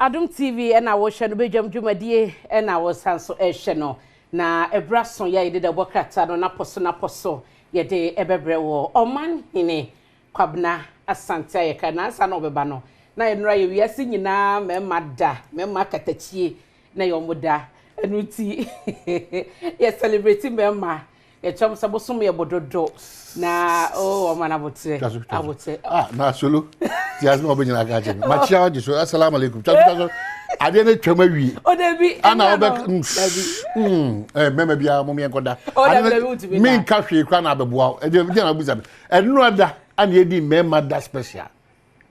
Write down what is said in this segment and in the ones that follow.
Adom TV and I was shano bejam dwumadie and I was sanso shano na ebraso ye de bokata no na poso ye de ebebre wo oman hine kwabna asante ye kana sa no beba no na enra ye wiase nyina memma katachie na yomoda enuti ye celebrating memma ye chom sabosom ye bododo na oman abote na solo ti as no obenya ka che ma chia o so assalamu alaikum chaso ade ne twama wi o debi ana obe mema bia mo me enkoda me nka hwe kwa na abeboa e de na buza enu ada ana edi mema da special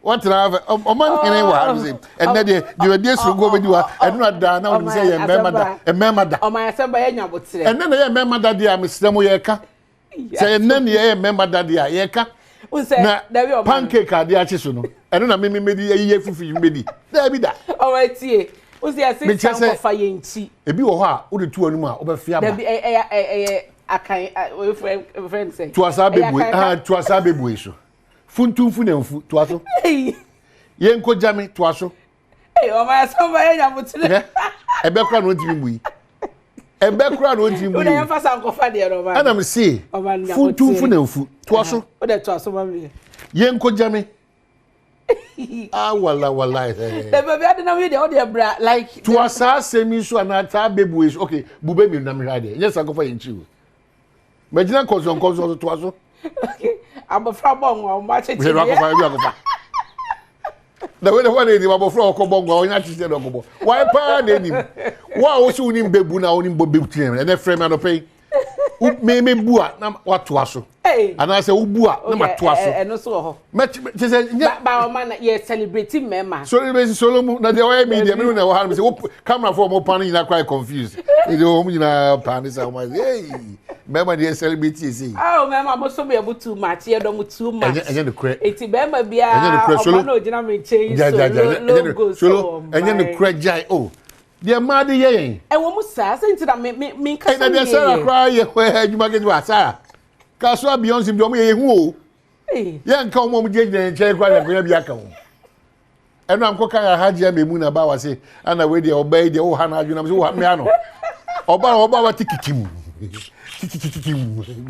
what have oman kene wa say enne de de so go be diwa enu ada na o say ye mema da o ma asamba ye nyabotere enne na ye mema da dia mesremo ye ka say enne ne ye mema da dia ye ka na pancake ade achi so no eno na me medi ayiye fufu medi da bi da o wa tie o se ase chan ko fa ye nchi ebi wo ho a wo de tu anu a wo be fia ba da bi akan we friend say tu asa bebu so funtumfu na mfu tu aso ye nko jame tu aso o ma so ba ye nyamotire ebe kra no ntimi mu yi ebe kra no ntimi mu yi o na fa san ko fa de ro ba ana me see funtumfu na mfu tu aso o de tu aso ba mi ye nko jame wala the baby I don't know the bra like to asa semi so anata bebu is okay bube mi na me hade yes akofa yenchi imagine kozo to aso okay abofra bongo o ma cheche we akofa the way the one dey abofra okobongo o nya cheche dogobo why pa na nim wa o so nim bebu na oni bebu tiem na frame no pay me bua na watu aso ana say ubua na matu aso eno so ho me say ba o man ye celebrating mema celebrate solomu na the way media me na wa say camera for mo pan na quite confused e dey o mu na pan say o ma hey mema dey celebrate say mema mo so be able too much ye do mu too much enye the cre eti mema bia o ma no gina me change so enye the cre jai the mad ye wo mu sa senti na me ka na dey say cry ye adwuma ke wa sa ka so Beyonce bi o mo ye hu o ye nka o mo je nche kwa na kwa bia ka o eno am ko ka haji ya memu na ba wa se ana we de oba de o ha na adwuna so me ano oba wa tikikim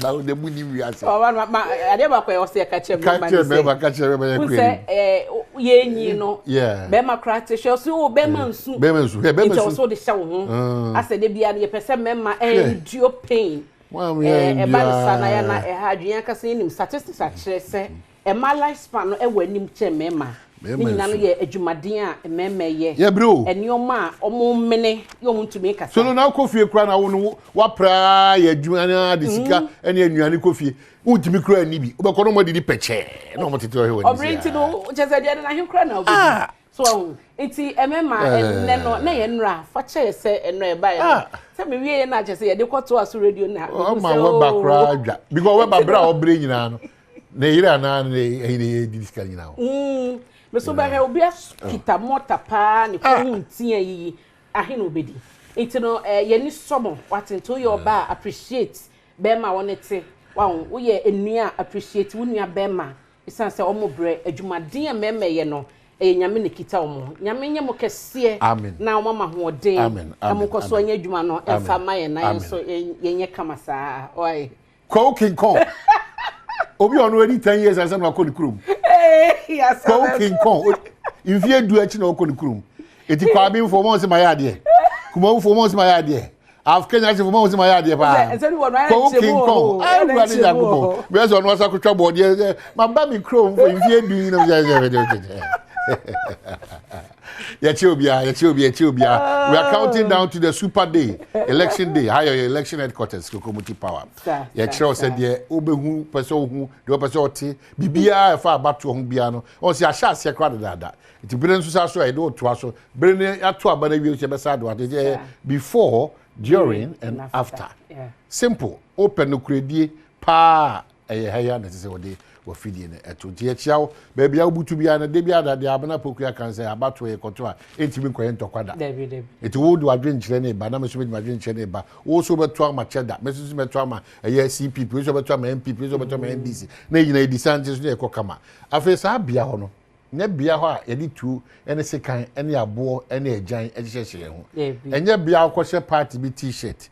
na o de mu ni wi ase o ma ade ba kwa o se ka che me ma ye ku se ye nyi no be ma krate sho so be ma nsu it so de sha wo ho ase de bia ye pese mema endure pain e ba sana ya na ha adwuan ka se nim statistics a kire se e ma lifespan no e wanim che mema ni na no ye adwumaden a mema ye bro enioma omo mene yo muntumi kasa so no na kofie kra na wo wa pra ye adwuan de sika ene anuane kofie untimi kra ni bi obekọ no mo de peche na mo tete o he woni obrinti no cheze de na hekra na obi so enti emema enne no na ye nra fa che se eno e ba ye se me wie na cheze ye de kwoto aso radio na o ma we ba kra adwa because we ba bra obre nyina no na yira na ne di sika nyina o me so ba he obi kita mota pa ne ko huntia yi ahe no obedi enti no ye ni somo watento your ba appreciate be ma wonete wo ye enua appreciate wonua be ma isan se omo bre adwumaden a mema ye no nyame ne kita omo nyame nyemo kese na omo ma hoden amko so anya adwuma no emfa ma ye na ye so yenye kama saa oi ko king kong obi onu edi 10 years asa na ko ni krum yes ko king kong invie du achi na ko ni krum eti kwa bi fo mo se ma ya de kuma fo mo se ma ya de Kenya se fo mo se ma ya de pa ko king kong I run in Jacobo be so no asa ko twa body ma ba mi krum fo invie du na ya chobia we are counting down to the super day election day higher election headquarters Kokomuti power ya chiro said there obehu person hu de person oti bibia fa abato ho bia no on se ahya se kwa dada it bere nso sa so e do to aso bere ne ato abana wi se be sa do ade before during and after simple open no kredie pa haya na se ode ofidie ne eto tie chiawo ba bia obutu bia na de bia da de abana pokua kan se abato e koto a entimi koye ntokwada eti wo do adwen kire ne ba na meso be adwen kire ne ba wo so beto ama cheda meso so beto ama CPP so beto ama MPP so beto ama NDC na yina edi sanche so ne ekokama afa sa bia ho no nya bia ho a yedi tu ene sekan ene abo ene agyan ehyehyehye ho enye bia akɔhye party bi t-shirt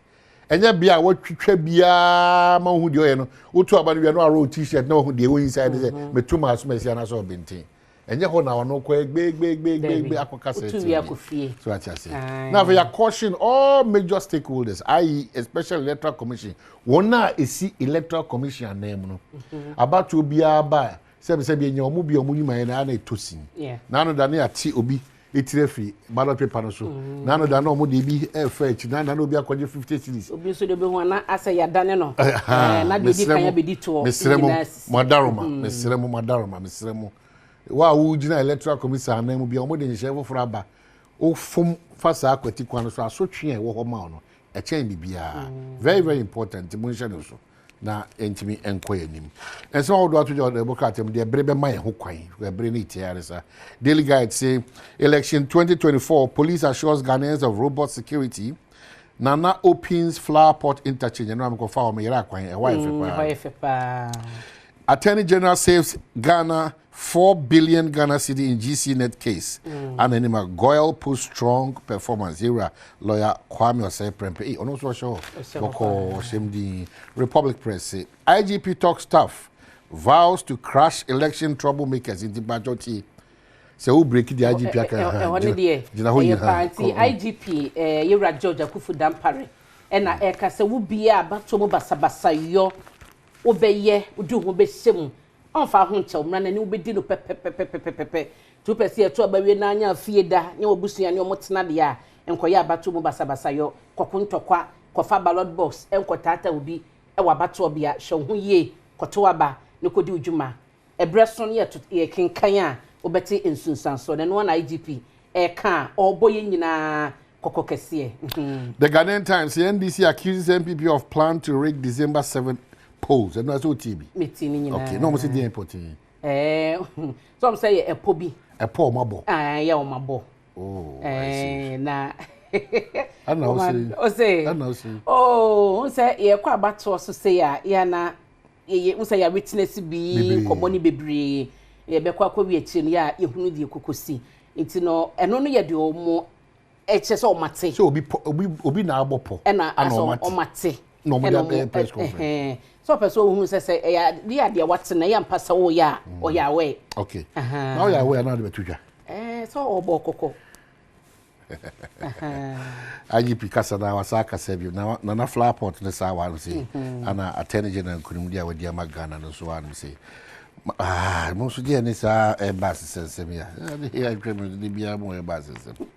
enye bia watwitwa bia ma hu de oyɛ no wotu aba no bia no aro t-shirt na hu de wo inside say metuma aso mesia na so benten enye ho na wono kɔ gbe akɔka say so ati ase now for your caution all major stakeholders i.e. especially electoral commission wona esi electoral commission name no about to bia ba se bi enya omu bi omu nyuma na na etosin na no da na ati obi etirefi ballot paper no so na no da na omu de bi efa echi na no obi akɔje 50 cities obi so de be ho na asa ya dane no na de di kan ya be di to mesremo wa wu gina electoral commission na mu bi omu de nhye foforo aba o fom fasa akwati kwa no so asotwe e wo ho ma no e chen bibia very very important mo nhye no so na entimi enkoyanim enso all do atojo the bokatem de brebe ma ye ho kwan bre ni tiaresa daily guide say election 2024 police assures Ghanaians of robust security Nana opens flower pot interchange no am ko fa o me yera kwan e wa efe pa Attorney General saves Ghana 4 billion Ghana cedi in GC net case. And anima Goyle post strong performance. Here, lawyer Kwame Osei Prempe. On also show. Boko Shemdi Republic Press say IGP talks tough. Vows to crush election troublemakers in the majority. So who break the IGP IGP Yura George Akufu Dampare. And I say wo bia bato mo basabasa yo obeye udu ho besem onfa ho nchew mra na ni obedi no pepepepepepe tu pese eto abawe na anya afie da nya obusua ne omotena de a enkoya abato mo basabasa yo kokuntokwa kofa ballot box enkotata obi e wa bato obia hwe ho ye koto aba ne kodi udwuma ebreso ne ye kenkan a obeti ensunsanso ne no na IGP ka oboye nyina kokokese. The Ghanaian Times, the NDC accuses MPP of plan to rig December 7th polls. And that's OTB. Okay, no, must be important. Some say a pobi. A poor mabo. Yeah, mabo. Oh, I see. Na. I know. Say. Oh, say ye kwa bato so say ya na ye say ya witness bi komoni bebre. Ye be kwa wi echi no ya ehunu die kokosi. Nti no eno no ye de omo eche so mate. So obi na abopo. Na o mate. No mo da press conference. So person who say ya dia what na ya mpasa wo ya o ya we. Okay. Now ya we na de betudwa. So obo kokko. IGP kasa na wasaka sebi na flower pot ne sa wa no say ana Attorney General kunumdia we dia magana no so wa no say mo so dia ne sa embassy sensem ya here agreement the bia mo embassy sensem.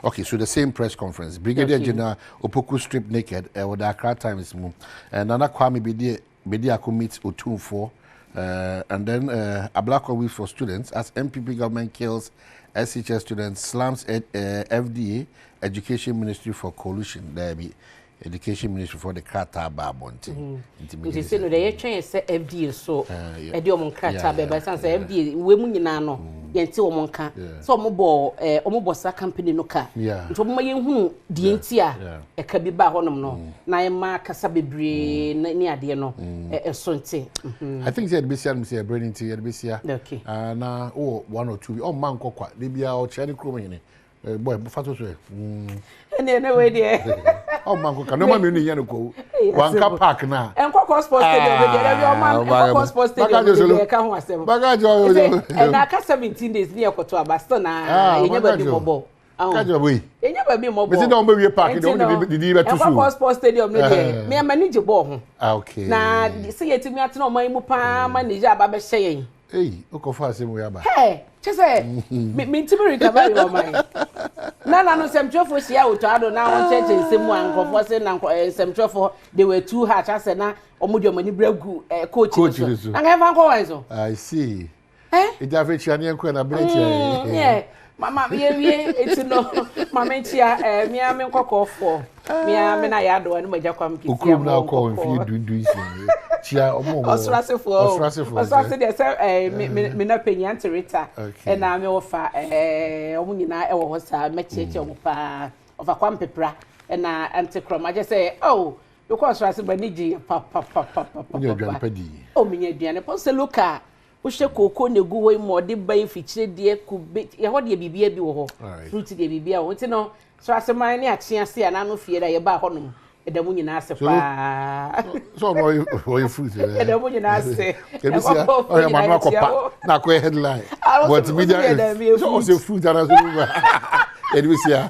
Okay, so the same press conference Brigadier General Opoku stripped naked with the Accra Times mo and Nana Kwame Bedi meets Otumfo and then a black week for students as MPP government kills SHS students slams FDA Education Ministry for collusion there be Education Ministry for the Krata Babonti. It say no dey twen say FDA so e dey omon krata be say FDA we mu nyina no ye nti omon ka so omo sa company no ka nto mo ye hu die nti a e ka bi ba honom no na ye ma kasa bebre ni ade no e so nti I think say be say brain nti be say na one or two man kokwa de bia o chere kro mo boy fato so ene we dey man kokwa no ma me ni yan ko wanka park na enkoko sports stadium be dey every man enkoko sports stadium be ka ho asem bagajo na ka 17 days ni ekoto abasto na yenye ba bi mobo kajo boy yenye ba bi mobo be say don be we park don di be to so enkoko sports stadium no dey me manage ball ho okay na se yetimi atena o man mu pa manager aba be hye yen okofa asem we aba chese me ntimi recovery o man na no semtrofo sia oto ado na won cheche nsemu ankofo se na semtrofo they were too harsh ase na omudi omani bragu coach so na ga fan ko wan so I see it have chia ne enko na branch yeah mama wie eti no mama chia mi ame nkokofo mi ame na ya do anu maja kwam kisi okuru na ko mfi dundu isi chia omo osrasefo de say me na penyan terita e na me wo fa omo nyina e wo ho sa mecheche omo pa ofa kwam pepra e na antikrom aje say oh because osrasefo baniji pa o nya aduane padi o minya aduane po se loka wohye koko ne gu wo mo de ban fikyire de kube ye ho de bibia bi wo ho fruit de bibia wo nti no so aseman ne akyea se ana no fie da ye ba ho no edamu nyina ase pa so no fruit edamu nyina ase kebisia o ya manu akopa na ko headline but media so o fruit ana so edibisia